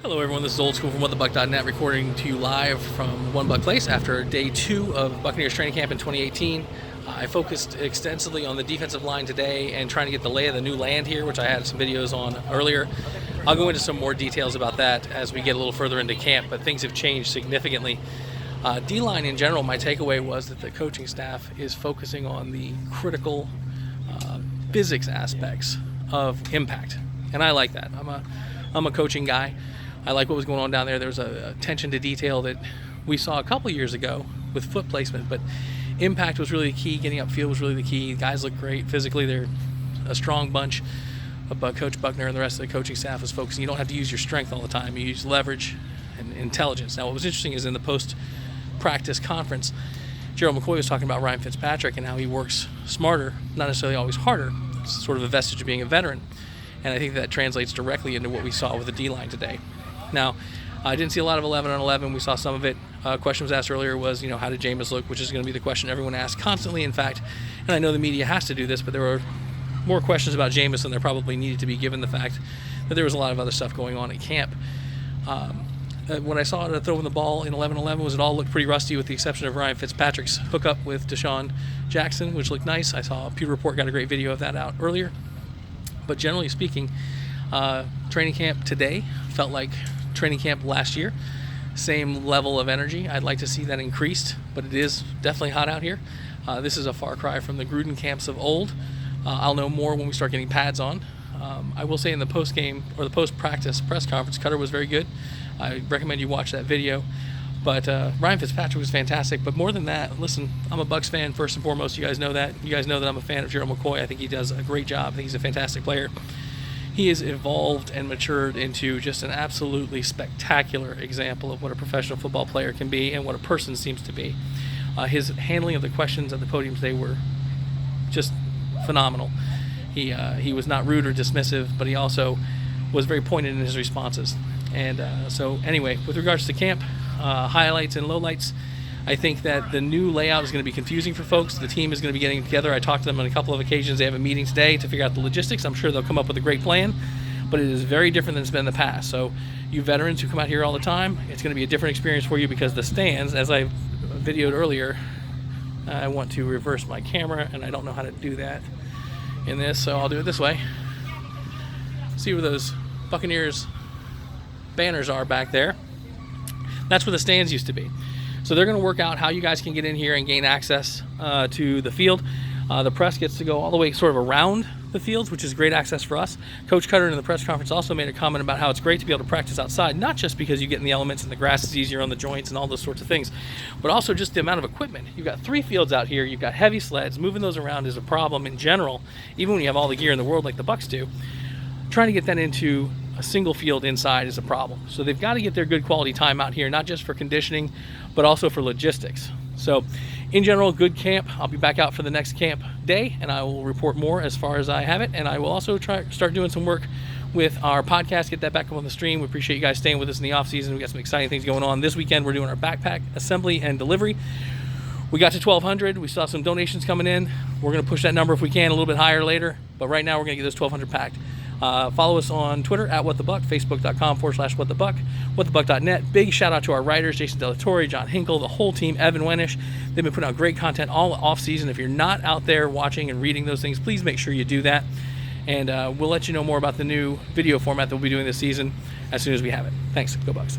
Hello everyone, this is Old School from WhatTheBuck.net recording to you live from One Buck Place after day 2 of Buccaneers training camp in 2018. I focused extensively on the defensive line today and trying to get the lay of the new land here, which I had some videos on earlier. I'll go into some more details about that as we get a little further into camp, but things have changed significantly. D-line in general, my takeaway was that the coaching staff is focusing on the critical physics aspects of impact, and I like that. I'm a coaching guy. I like what was going on down there. There was a attention to detail that we saw a couple years ago with foot placement, but impact was really the key. Getting upfield was really the key. Guys look great physically. They're a strong bunch. But Coach Buckner and the rest of the coaching staff is focusing. You don't have to use your strength all the time. You use leverage and intelligence. Now, what was interesting is in the post-practice conference, Gerald McCoy was talking about Ryan Fitzpatrick and how he works smarter, not necessarily always harder. It's sort of a vestige of being a veteran. And I think that translates directly into what we saw with the D-line today. Now, I didn't see a lot of 11 on 11. We saw some of it. A question was asked earlier was, how did Jameis look, which is going to be the question everyone asks constantly, in fact. And I know the media has to do this, but there were more questions about Jameis than there probably needed to be, given the fact that there was a lot of other stuff going on at camp. When I saw it throwing the ball in 11-11, it all looked pretty rusty with the exception of Ryan Fitzpatrick's hookup with Deshaun Jackson, which looked nice. I saw Pewter Report got a great video of that out earlier. But generally speaking, training camp today felt like training camp last year. Same level of energy. I'd like to see that increased, but it is definitely hot out here. This is a far cry from the Gruden camps of old. I'll know more when we start getting pads on. I will say in the post-game or the post-practice press conference, Cutter was very good. I recommend you watch that video. But Ryan Fitzpatrick was fantastic. But more than that, listen, I'm a Bucs fan first and foremost. You guys know that. You guys know that I'm a fan of Gerald McCoy. I think he does a great job. I think he's a fantastic player. He has evolved and matured into just an absolutely spectacular example of what a professional football player can be and what a person seems to be. His handling of the questions at the podium today were just phenomenal. He was not rude or dismissive, but he also was very pointed in his responses. And so anyway, with regards to camp, highlights and lowlights, I think that the new layout is going to be confusing for folks. The team is going to be getting together. I talked to them on a couple of occasions. They have a meeting today to figure out the logistics. I'm sure they'll come up with a great plan, but it is very different than it's been in the past. So you veterans who come out here all the time, it's going to be a different experience for you because the stands, as I videoed earlier, I want to reverse my camera, and I don't know how to do that in this, so I'll do it this way. See where those Buccaneers banners are back there. That's where the stands used to be. So they're going to work out how you guys can get in here and gain access to the field. The press gets to go all the way sort of around the fields, which is great access for us. Coach Cutter in the press conference also made a comment about how it's great to be able to practice outside, not just because you get in the elements and the grass is easier on the joints and all those sorts of things, but also just the amount of equipment. You've got 3 fields out here. You've got heavy sleds. Moving those around is a problem in general, even when you have all the gear in the world like the Bucs do. Trying to get that into a single field inside is a problem. So they've got to get their good quality time out here, not just for conditioning, but also for logistics. So in general, good camp. I'll be back out for the next camp day, and I will report more as far as I have it. And I will also start doing some work with our podcast, get that back up on the stream. We appreciate you guys staying with us in the off season. We got some exciting things going on. This weekend, we're doing our backpack assembly and delivery. We got to 1,200. We saw some donations coming in. We're going to push that number if we can a little bit higher later. But right now, we're going to get this 1,200 packed. Follow us on Twitter at WhatTheBuck, Facebook.com/WhatTheBuck, WhatTheBuck.net. Big shout out to our writers, Jason Delatorre, John Hinkle, the whole team, Evan Wenish. They've been putting out great content all off season. If you're not out there watching and reading those things, please make sure you do that. And we'll let you know more about the new video format that we'll be doing this season as soon as we have it. Thanks. Go Bucs.